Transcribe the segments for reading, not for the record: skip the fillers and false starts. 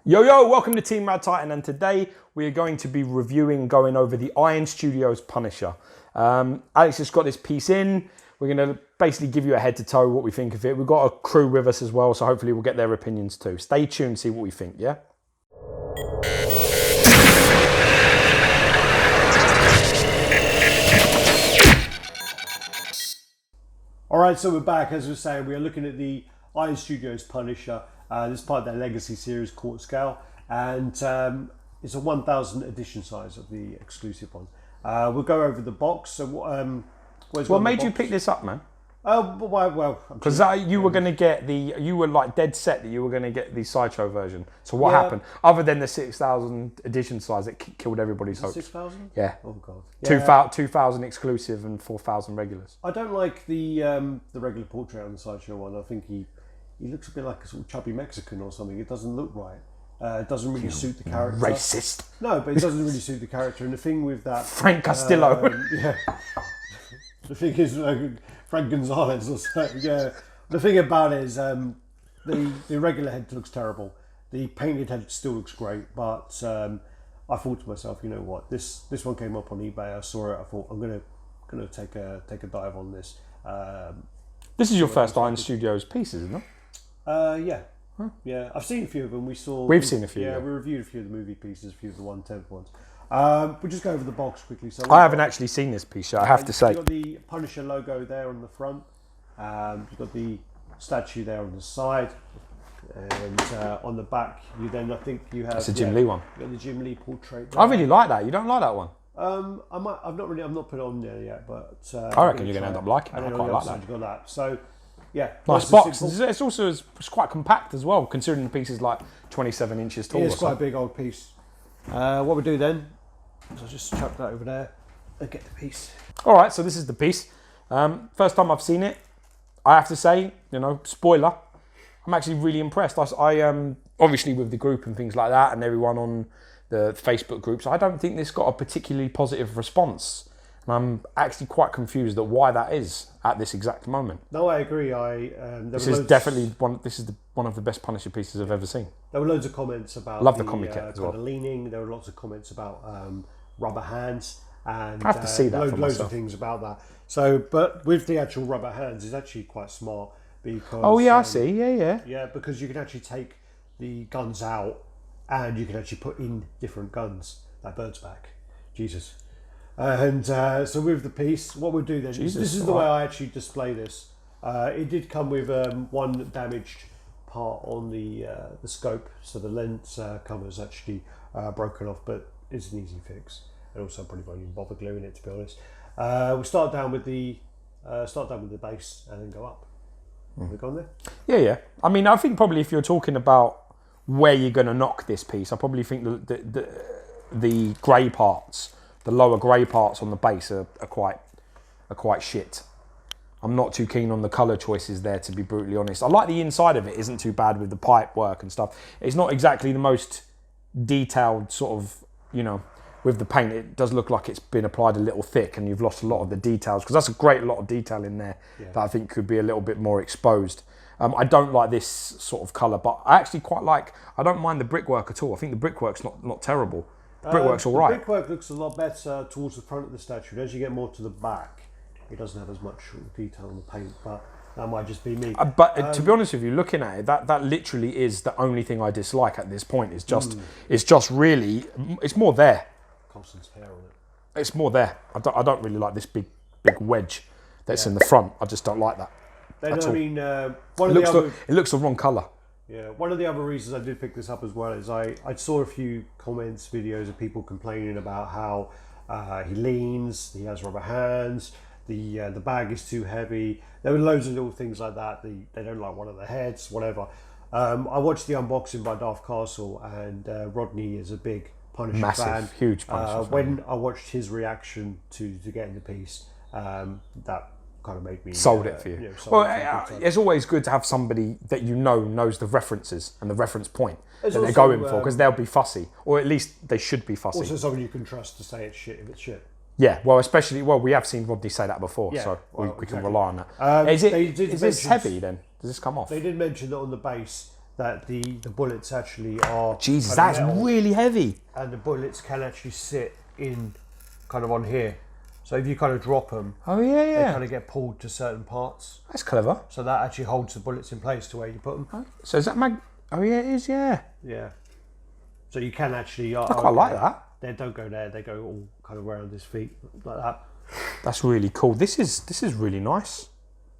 Yo, welcome to Team Radd Titan, and today we are going to be going over the Iron Studios Punisher. Alex has got this piece in. We're going to basically give you a head to toe what we think of it. We've got a crew with us as well, so hopefully we'll get their opinions too. Stay tuned, see what we think, yeah? All right, so we're back. As we were saying, we are looking at the Iron Studios Punisher. This is part of their Legacy series, Court Scale, and it's a 1,000 edition size of the exclusive one. We'll go over the box. So, what made you pick this up, man? Well, because you were going to get you were like dead set that you were going to get the Sideshow version. So what happened? Other than the 6,000 edition size, it killed everybody's hopes. 6,000? Yeah. Oh god. 2,000 exclusive and 4,000 regulars. I don't like the regular portrait on the Sideshow one. I think he looks a bit like a sort of chubby Mexican or something. It doesn't look right. It doesn't really suit the character. Racist. No, but it doesn't really suit the character. And the thing with that Frank Castillo. The thing is, Frank Gonzalez or something. Yeah. The thing about it is, the regular head looks terrible. The painted head still looks great, but I thought to myself, you know what? This one came up on eBay. I saw it. I thought I'm gonna take a dive on this. This is your first Iron Studios piece, isn't it? Yeah. Huh? Yeah, I've seen a few of them. We've seen a few. Yeah, we reviewed a few of the movie pieces, a few of the 1/10 ones. We'll just go over the box quickly. So I haven't actually seen this piece yet, I have to say. You've got the Punisher logo there on the front. You've got the statue there on the side. And on the back, I think you have... That's a Jim Lee one. You've got the Jim Lee portrait there. I really like that. You don't like that one? I've not put it on there yet, but... I reckon you're going to end up liking it. I quite like that. You've got that. So, yeah. Nice box. It's also it's quite compact as well, considering the piece is like 27 inches tall. It's quite a big old piece. What we do then is I'll just chuck that over there and get the piece. All right, so this is the piece. First time I've seen it, I have to say, spoiler, I'm actually really impressed. I obviously with the group and things like that and everyone on the Facebook groups, I don't think this got a particularly positive response. And I'm actually quite confused at why that is at this exact moment. No, I agree. This is definitely one of the best Punisher pieces I've ever seen. There were loads of comments about the comic as well. Kind of leaning. There were lots of comments about rubber hands and I have to see that for loads myself. of things about that. So, but with the actual rubber hands, it's actually quite smart because. Oh yeah, I see. Yeah. Yeah, because you can actually take the guns out and you can actually put in different guns. That bird's back. Jesus. And so with the piece, what we'll do then, this is the way I actually display this. It did come with one damaged part on the scope, so the lens cover is actually broken off, but it's an easy fix. And also, I probably won't even bother gluing it, to be honest. We'll start down with the base and then go up. Have we gone there? Yeah. I mean, I think probably if you're talking about where you're going to knock this piece, I probably think the grey parts. The lower grey parts on the base are quite shit. I'm not too keen on the colour choices there, to be brutally honest. I like the inside of it, isn't too bad with the pipe work and stuff. It's not exactly the most detailed sort of, with the paint. It does look like it's been applied a little thick and you've lost a lot of the details, because that's a great lot of detail in there that I think could be a little bit more exposed. I don't like this sort of colour, but I actually I don't mind the brickwork at all. I think the brickwork's not terrible. Brickwork's all right. The brickwork looks a lot better towards the front of the statue. As you get more to the back, it doesn't have as much detail on the paint, but that might just be me. But to be honest with you, looking at it, that literally is the only thing I dislike at this point. It's just really, it's more there. Colson's hair on it. It's more there. I don't really like this big wedge that's in the front. I just don't like that. It looks the wrong colour. Yeah, one of the other reasons I did pick this up as well is I saw a few comments, videos of people complaining about how he leans, he has rubber hands, the bag is too heavy. There were loads of little things like that. They don't like one of the heads, whatever. I watched the unboxing by Daft Castle, and Rodney is a big Punisher fan. Huge Punisher fan. When I watched his reaction to getting the piece, that kind of made me sold it for you. It's always good to have somebody that knows the references and the reference point that they're going for, because they'll be fussy, or at least they should be fussy. Also, someone you can trust to say it's shit if it's shit. Yeah, we have seen Rodney say that before, so we can rely on that. Is this heavy then? Does this come off? They did mention that on the base that the bullets actually are. Jesus, kind of that's metal, really heavy. and the bullets can actually sit in, kind of on here. So if you kind of drop them, Oh yeah, they yeah. kind of get pulled to certain parts. That's clever. So that actually holds the bullets in place to where you put them. So is that Oh yeah, it is. Yeah. Yeah. So you can actually. I quite like that. They don't go there. They go all kind of around his feet like that. That's really cool. This is really nice.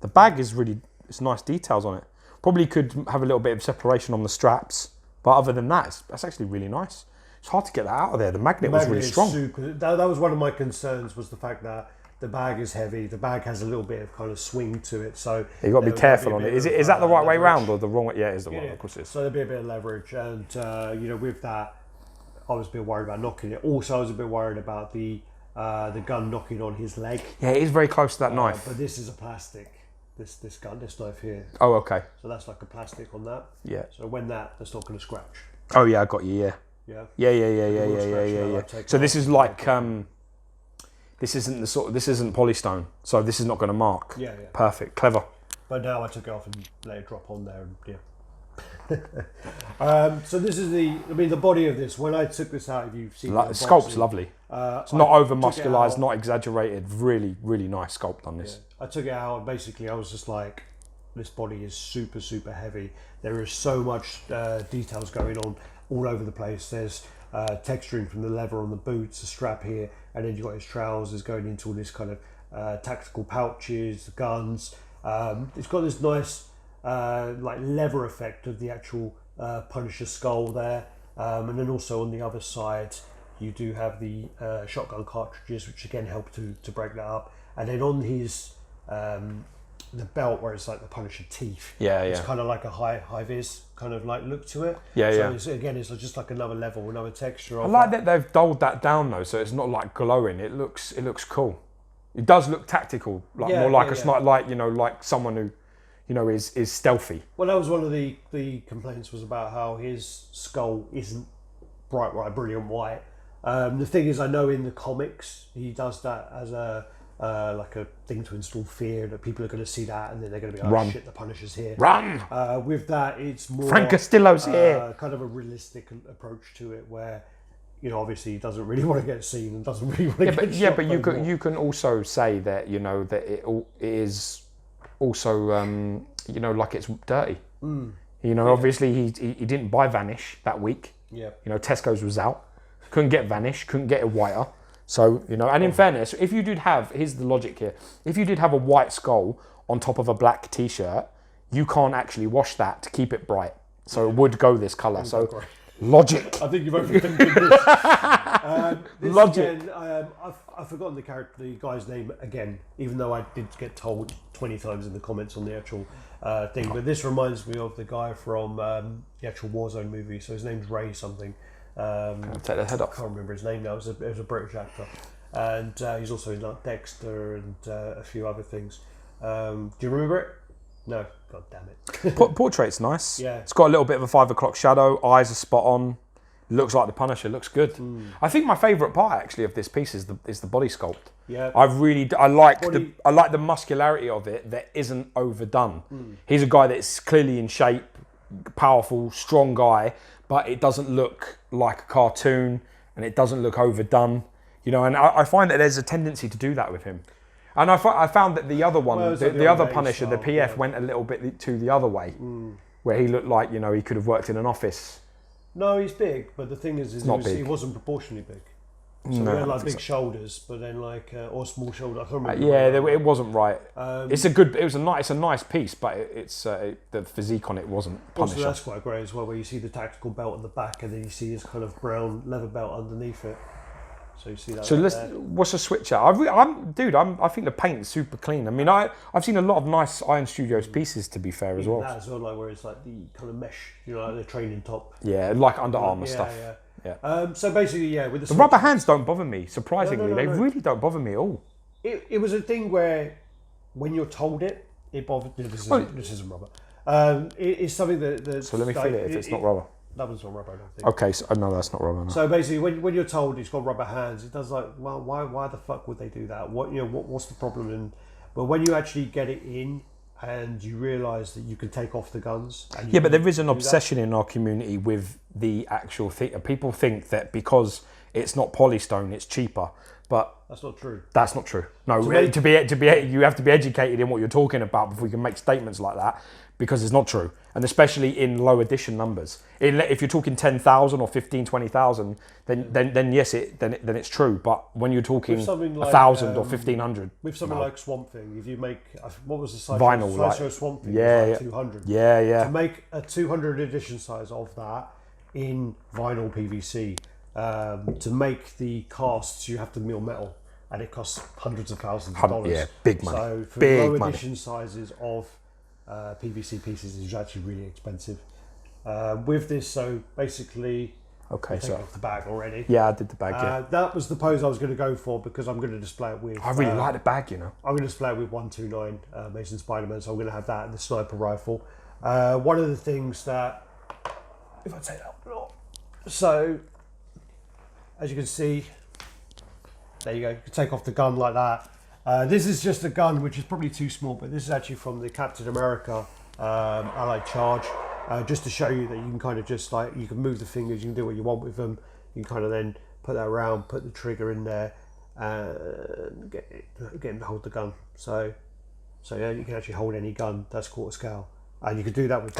The bag is really. It's nice details on it. Probably could have a little bit of separation on the straps, but other than that, that's actually really nice. It's hard to get that out of there. The magnet was really strong. That was one of my concerns, was the fact that the bag is heavy. The bag has a little bit of kind of swing to it, so you've got to be careful on it. Is that the right way round or the wrong way? Yeah, it is the right way. Of course it is. So there'll be a bit of leverage, and with that, I was a bit worried about knocking it. Also, I was a bit worried about the gun knocking on his leg. Yeah, it is very close to that knife. But this is a plastic. This knife here. Oh, okay. So that's like a plastic on that. Yeah. So when that's not going to scratch. Oh yeah, I got you. Yeah. Yeah. Yeah. So this is like this isn't polystone, so this is not going to mark. Yeah. Perfect, clever. But now I took it off and let it drop on there, and so this is the body of this. When I took this out, if you've seen the sculpt's lovely. It's not over muscularized, not exaggerated. Really, really nice sculpt on this. Yeah. I took it out, and basically I was just like, this body is super, super heavy. There is so much details going on all over the place. There's texturing from the leather on the boots, the strap here, and then you've got his trousers going into all this kind of tactical pouches, the guns. It's got this nice like leather effect of the actual Punisher skull there, and then also on the other side you do have the shotgun cartridges, which again help to break that up. And then on his the belt, where it's like the Punisher teeth, it's kind of like a high vis kind of like look to it. It's just like another level, another texture. I like that they've dulled that down though, so it's not like glowing. It looks cool. It does look tactical, like more like a sniper, like someone who is stealthy. Well, that was one of the complaints, was about how his skull isn't bright brilliant white. The thing is, I know in the comics he does that as a like a thing to install fear, that people are going to see that and then they're going to be like, run. Oh shit, the Punisher's here. Run! With that, it's more Frank Castillo's here. Kind of a realistic approach to it, where obviously he doesn't really want to get seen and doesn't really want to get shot. But you can also say that that it is also like it's dirty. Obviously he didn't buy Vanish that week. Tesco's was out, couldn't get Vanish, couldn't get a whiter. So and in fairness, if you did have, here's the logic here, if you did have a white skull on top of a black t-shirt, you can't actually wash that to keep it bright, so it would go this colour. So logic. I think you've overthinking this. Logic. Again, I've forgotten the guy's name again, even though I did get told 20 times in the comments on the actual thing. But this reminds me of the guy from the actual Warzone movie. So his name's Ray something. Take the head off. I can't remember his name now. It was a British actor, and he's also in like Dexter and a few other things. Do you remember it? No. God damn it. Portrait's nice. Yeah. It's got a little bit of a 5 o'clock shadow. Eyes are spot on. Looks like the Punisher. Looks good. I think my favourite part actually of this piece is the body sculpt. Yeah. I like the muscularity of it that isn't overdone. He's a guy that's clearly in shape, powerful, strong guy, but it doesn't look like a cartoon and it doesn't look overdone. And I find that there's a tendency to do that with him. And I found that the other one, the other Punisher, the PF, went a little bit to the other way, where he looked like he could have worked in an office. No, he's big, but the thing is he wasn't proportionally big. So he had like big shoulders, but then or small shoulder. I can't remember. It wasn't right. It's a nice piece, but it's the physique on it wasn't Punisher. Also, that's quite great as well, where you see the tactical belt on the back, and then you see his kind of brown leather belt underneath it. So you see that. So what's a switch out? I think the paint's super clean. I mean, I've seen a lot of nice Iron Studios pieces, to be fair, as well. That as well, like where it's like the kind of mesh, like the training top. Yeah, like Under Armour stuff. Yeah. So basically, with the rubber hands don't bother me. Surprisingly, they really don't bother me at all. It was a thing where, when you're told it bothered. This isn't rubber. It's something that. So let me feel it if it's not rubber. That one's not rubber, I don't think. Okay, so no, that's not rubber. No. So basically, when you're told it's got rubber hands, it does why the fuck would they do that? What's the problem? But when you actually get it in, and you realise that you can take off the guns. And yeah, but there is an obsession in our community with the actual thing. People think that because it's not polystone, it's cheaper, but that's not true. That's not true. No, to be you have to be educated in what you're talking about before you can make statements like that, because it's not true, and especially in low edition numbers. If you're talking 10,000 or 15, 20,000, then yes, then it's true. But when you're talking 1,000 or 1,500, with something like Swamp Thing, if you make what was the size? Vinyl, Sideshow Swamp Thing, yeah, 200. Yeah. To make a 200 edition size of that in vinyl PVC, to make the casts, you have to mill metal, and it costs hundreds of thousands of dollars. Yeah, big money. So for big low money. edition sizes of PVC pieces is actually really expensive. With this, so basically, okay, so off the bag already. Yeah, I did the bag. Yeah, that was the pose I was going to go for because I'm going to display it with. I really like the bag, you know. I'm going to display it with 129 Mason Spider-Man, so I'm going to have that and the sniper rifle. One of the things that, if I take that one off, so as you can see, there you go. You can take off the gun like that. This is just a gun which is probably too small, but this is actually from the Captain America Allied Charge, just to show you that you can kind of just like, you can move the fingers, you can do what you want with them. You can kind of then put that around, put the trigger in there, and get him to hold the gun. So yeah, you can actually hold any gun that's quarter scale, and you can do that with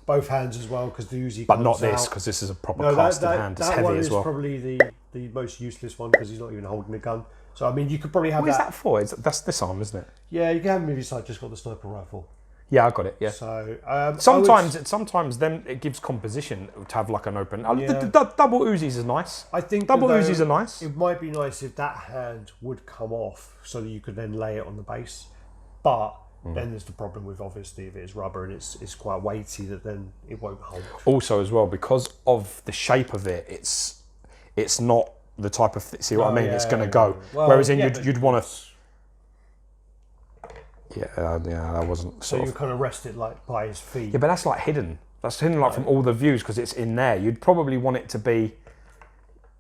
both hands as well, because the Uzi. But not this, because this is a proper casting hand. It's heavy as well. That one is probably the most useless one, because he's not even holding a gun. So I mean, you could probably have. What is that for? That's this arm, isn't it? Yeah, you can have him if he's like just got the sniper rifle. Yeah, I got it. Yeah. So sometimes then it gives composition to have like an open. The double Uzis are nice. I think double Uzis are nice. It might be nice if that hand would come off, so that you could then lay it on the base. But then there's the problem with, obviously, if it's rubber and it's quite weighty, that then it won't hold. Also, as well, because of the shape of it, it's not the type of see what I mean. It's going to go. Well, whereas you'd want to. Yeah, that wasn't. So you kind of rest it like by his feet. Yeah, but that's like hidden. That's hidden like from all the views, because it's in there. You'd probably want it to be.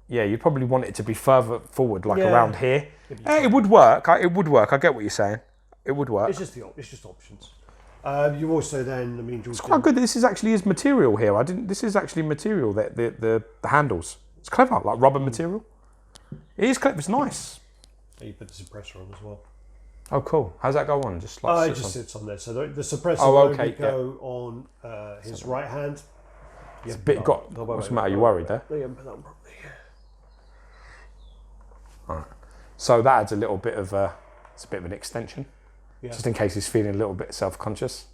Yeah, you'd probably want it to be further forward, like around here. It would work. It would work. I get what you're saying. It would work. It's just options. You also then, I mean, it's quite good. This is actually his material here. This is actually material that the handles. It's clever, like rubber material. It is clever. It's nice. You put the suppressor on as well. Oh, cool. How's that go on? Just like it just sits on there. So the suppressor will only go on his right hand. It's a bit got. What's the matter? You worried there? All right. So that adds a little bit of it's a bit of an extension, just in case he's feeling a little bit self-conscious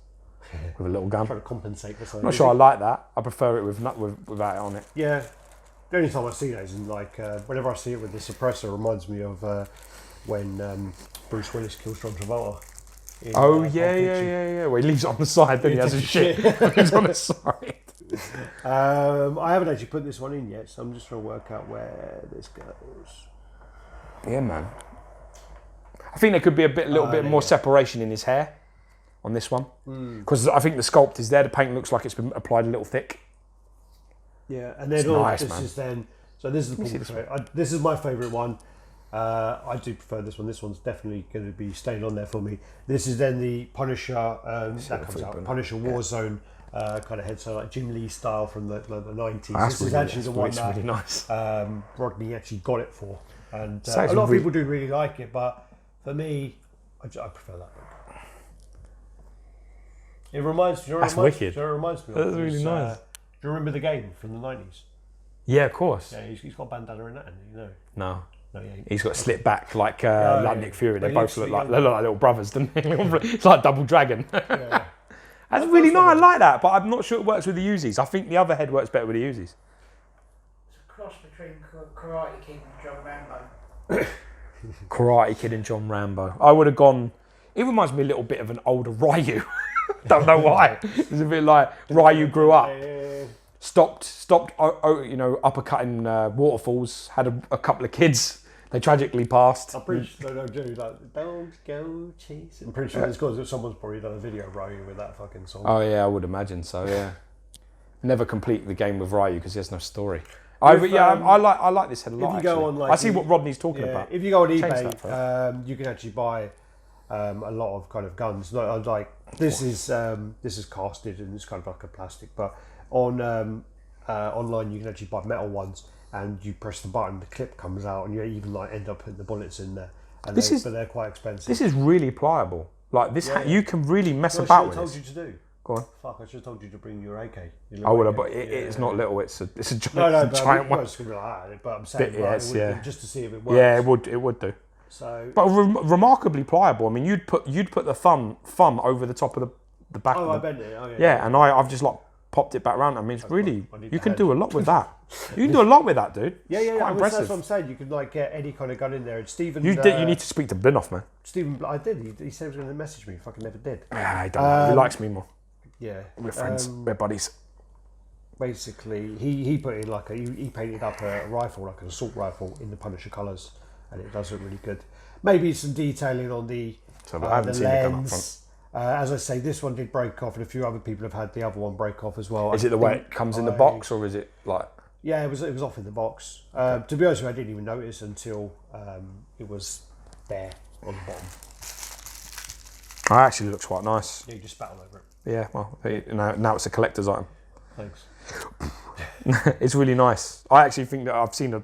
with a little gun. Trying to compensate for something. I'm not sure I like that. I prefer it without it on it. Yeah. The only time I see those, and like whenever I see it with the suppressor, it reminds me of when Bruce Willis kills John Travolta. Yeah. Well, he leaves it on the side, then he has his shit. Leaves on the side. I haven't actually put this one in yet, so I'm just trying to work out where this goes. Yeah, man. I think there could be a little bit more separation in his hair on this one, because I think the sculpt is there. The paint looks like it's been applied a little thick. Yeah, and then this is my favourite one. I do prefer this one. This one's definitely going to be staying on there for me. This is then the Punisher that comes out. Punisher Warzone kind of head, so like Jim Lee style from the 90s. This is actually the one that really nice. Rodney actually got it for, and a lot of people do really like it, but for me, I prefer that look. It reminds me. That's wicked. It reminds me. That's really nice. Do you remember the game from the 90s? Yeah, of course. Yeah, he's got a bandana in that, and you know. No. No, he ain't. He's got slipped back like Nick Fury. They both look like little brothers, don't they? It's like Double Dragon. Yeah. That's really nice. I like that, but I'm not sure it works with the Uzis. I think the other head works better with the Uzis. It's a cross between Karate Kid and John Rambo. Karate Kid and John Rambo. I would have gone. It reminds me a little bit of an older Ryu. Don't know why. It's a bit like Ryu grew up, stopped, uppercutting waterfalls. Had a couple of kids. They tragically passed. I'm pretty sure don't go chasing. I'm pretty sure it's because someone's probably done a video of Ryu with that fucking song. Oh yeah, I would imagine so. Yeah. Never complete the game with Ryu because there's no story. I like this head a lot. I see what Rodney's talking about. If you go on eBay, you can actually buy a lot of kind of guns. Like this is casted and it's kind of like a plastic, but on online you can actually buy metal ones, and you press the button, the clip comes out, and you even like end up putting the bullets in there. And but they're quite expensive. This is really pliable. Like this, you can really mess about with this. What I told you to do. Go on. Fuck! I should have told you to bring your AK. I would have, but it's not little. It's a giant, giant one. It's gonna be like that, but I'm saying just to see if it works. Yeah, it would do. So, but remarkably pliable. I mean, you'd put the thumb over the top of the back. Oh, I bent it. Oh, yeah, and I've just like popped it back around. I mean, it's really you can do a lot with that. You can do a lot with that, dude. Yeah. Quite impressive. That's what I'm saying. You can like get any kind of gun in there. And Stephen, you need to speak to Blinoff, man. Stephen, I did. He said he was going to message me. Fucking never did. Yeah, he don't. He likes me more. Yeah, we're friends. We're buddies. Basically, he put in like he painted up a rifle, like an assault rifle, in the Punisher colours, and it does look really good. Maybe some detailing on the lens. As I say, this one did break off, and a few other people have had the other one break off as well. Is it the way it comes in the box, or is it like? Yeah, it was off in the box. To be honest with you, I didn't even notice until it was there on the bottom. It actually looks quite nice. Yeah, you just spat all over it. Yeah, well, now it's a collector's item. Thanks. It's really nice. I actually think that I've seen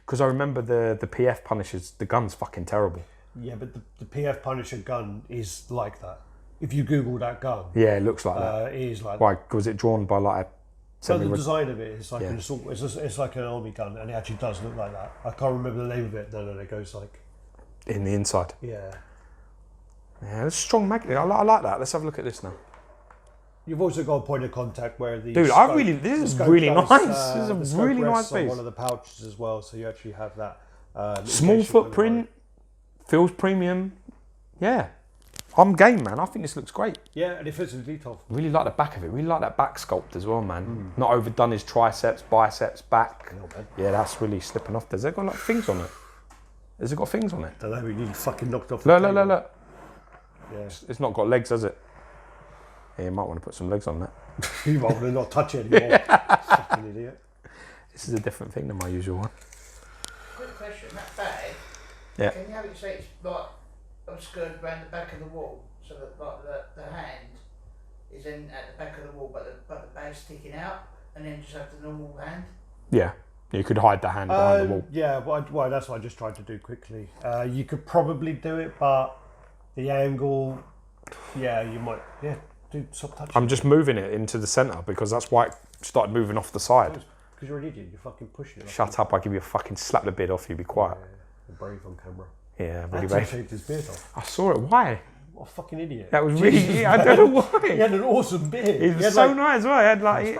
because I remember the PF Punishers. The gun's fucking terrible. Yeah, but the PF Punisher gun is like that. If you Google that gun, yeah, it looks like that. It is like. Why? Was it drawn by like a? So the design of it is like an assault. It's like an army gun, and it actually does look like that. I can't remember the name of it. No, it goes like. In the inside. Yeah. Yeah, it's a strong magnet. I like that. Let's have a look at this now. You've also got a point of contact where the. Dude, this is really nice. This is a really nice piece. One of the pouches as well, so you actually have that. Small footprint, feels premium. Yeah, I'm game, man. I think this looks great. Yeah, and it fits in detail. Really like the back of it. Really like that back sculpt as well, man. Not overdone his triceps, biceps, back. Yeah, that's really slipping off. Has it got like things on it? Has it got things on it? Don't know. You fucking knocked off. Look. Yeah. It's not got legs, has it? Yeah, you might want to put some legs on that. You might want to not touch it anymore. Fucking idiot. This is a different thing than my usual one. Quick question, that bag, can you have it say it's like obscured around the back of the wall, so that like the hand is in at the back of the wall, but the bag's sticking out, and then just have the normal hand? Yeah, you could hide the hand behind the wall. Yeah, well, that's what I just tried to do quickly. You could probably do it, but the angle, you might, dude, stop touching. I'm just moving it into the centre because that's why it started moving off the side. Because you're an idiot, you're fucking pushing it. Shut up, I'll give you a fucking slap the beard off you, be quiet. Yeah, brave on camera. Yeah, really brave. That's shaved his beard off. I saw it, why? What a fucking idiot. That was really, I don't know why. He had an awesome beard. He was so nice as well, he had like...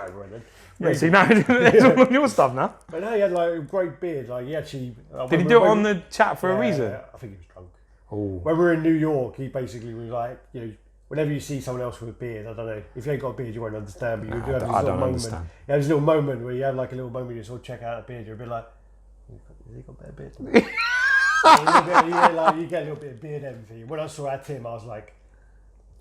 Yeah, see now it's all on your stuff now. But now he had like a great beard, like he actually... Did he do it on the chat for a reason? I think he was drunk. Ooh. When we were in New York, he basically was like, whenever you see someone else with a beard, I don't know, if you ain't got a beard, you won't understand. But you do have this little moment. Understand. You have this little moment where you have like a little moment, you sort of check out a beard, you're a bit like, has he got a better beard? You get a little bit of beard envy. When I saw that Tim, I was like,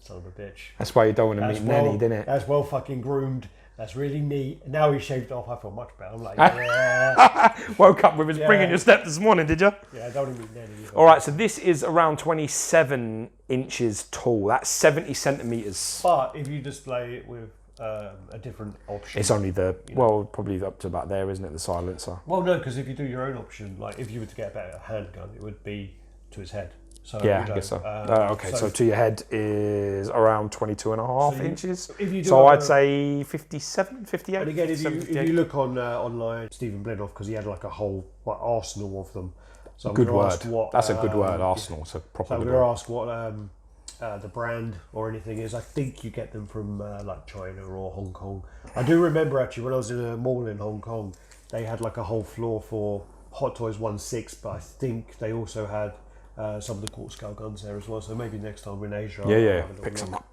son of a bitch. That's why you don't want to meet Nenny, didn't it? That's well fucking groomed. That's really neat. Now he shaved it off. I feel much better. I'm like, yeah. Woke up with his spring in your step this morning, did you? Yeah, I don't want to meet Nenny. All right, so this is around 27 inches tall. That's 70 centimetres. But if you display it with a different option. It's only probably up to about there, isn't it, the silencer? Well, no, because if you do your own option, like if you were to get a better handgun, it would be to his head. So, yeah, I guess so. Okay, so to your head is around 22 and a half inches. So I'd say 57, 58. And again, if you look on online, Stephen Blinoff, because he had like a whole arsenal of them. So good word. That's a good word, arsenal. So proper. So I'm going to ask what the brand or anything is. I think you get them from like China or Hong Kong. I do remember actually when I was in a mall in Hong Kong, they had like a whole floor for Hot Toys 1.6, but I think they also had some of the quarter scale guns there as well. So maybe next time we're in Asia, pick some up.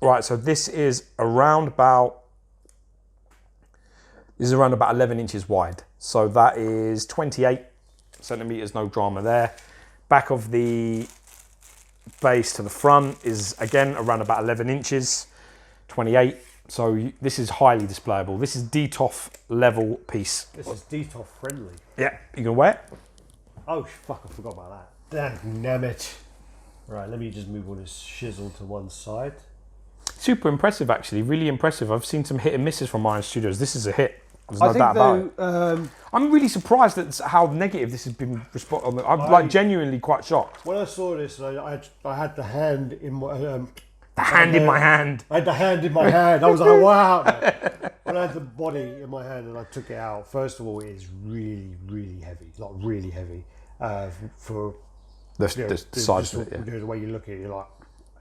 Right, so this is around about 11 inches wide. So that is 28 centimeters, no drama there. Back of the base to the front is again around about 11 inches, 28. So this is highly displayable. This is DTOF level piece. This is DTOF friendly. Yeah, you gonna wear it? Oh fuck, I forgot about that. Damn it. Right, let me just move all this shizzle to one side. Super impressive, actually. Really impressive. I've seen some hit and misses from Iron Studios. This is a hit. There's no doubt about it. I'm really surprised at how negative this has been responded. I'm like genuinely quite shocked. When I saw this, I had the hand in my The hand in my hand. I had the hand in my hand. I was like, wow. When I had the body in my hand and I took it out, first of all, it is really, really heavy. Like really heavy for The size of it. Yeah. The way you look at it, you're like,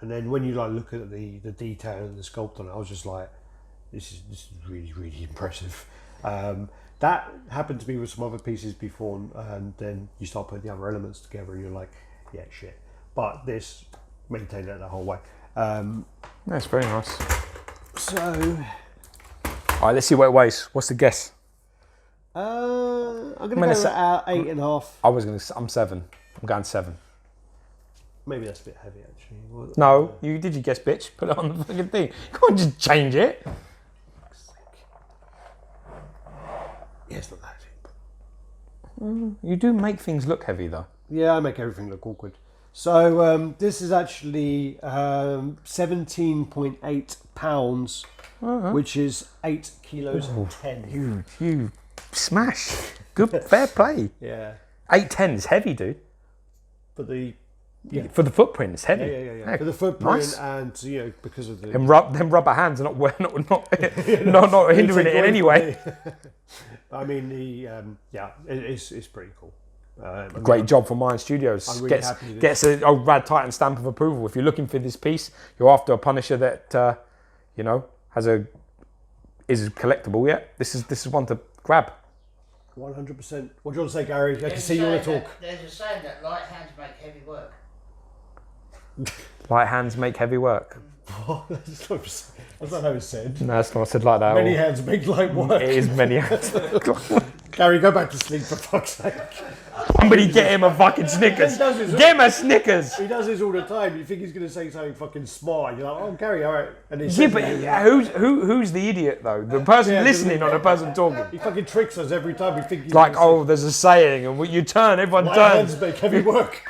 and then when you like look at the detail and the sculpt on it, I was just like, this is really, really impressive. That happened to me with some other pieces before, and then you start putting the other elements together and you're like, yeah, shit. But this maintained that the whole way. That's very nice. So, all right, let's see what it weighs. What's the guess? I'm gonna go at 8.5. I'm 7. I'm going 7. Maybe that's a bit heavy, actually. No, you did your guess, bitch. Put it on the fucking thing. You can't just change it. Yeah, it's not that heavy. You do make things look heavy, though. Yeah, I make everything look awkward. So this is actually 17.8 pounds, which is 8 kilos and 10. You smash. Good, fair play. Yeah. 810 is heavy, dude. For the For the footprint, it's heavy. Yeah. For the footprint Nice. and because of the Them rubber hands are not hindering it in any way. I mean, it's pretty cool. Great job from Iron Studios. I'm really happy with Gets a Radd Titan stamp of approval. If you're looking for this piece, you're after a Punisher that is collectible. Yeah, this is one to grab. 100%. What do you want to say, Gary? I can see you want to talk. There's a saying that light hands make heavy work. Light hands make heavy work. That's not how it's said. No, it's not said like that. Many hands make light work. It is many hands. Gary, go back to sleep for fuck's sake. Somebody get him a fucking Snickers. Get him a Snickers. He does this all the time. You think he's going to say something fucking smart. You're like, oh, Gary, all right. And he Yeah, but who's the idiot though? The person listening or the person talking? He fucking tricks us every time. We think he's Like, oh, there's a saying, and you turn, everyone turns. hands make heavy work.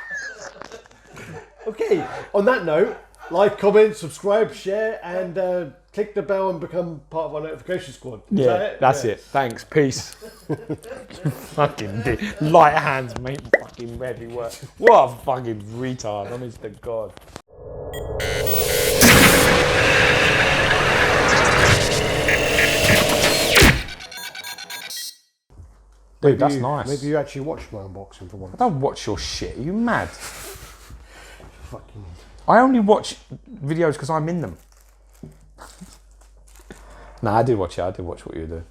Okay, on that note, like, comment, subscribe, share, and click the bell and become part of our notification squad. That's it. Thanks. Peace. Fucking light hands make fucking heavy work. What a fucking retard, honest to God. Dude, that's nice. Maybe you actually watched my unboxing for once. I don't watch your shit. Are you mad? Fucking. I only watch videos because I'm in them. Nah, I did watch it. I did watch what you were doing.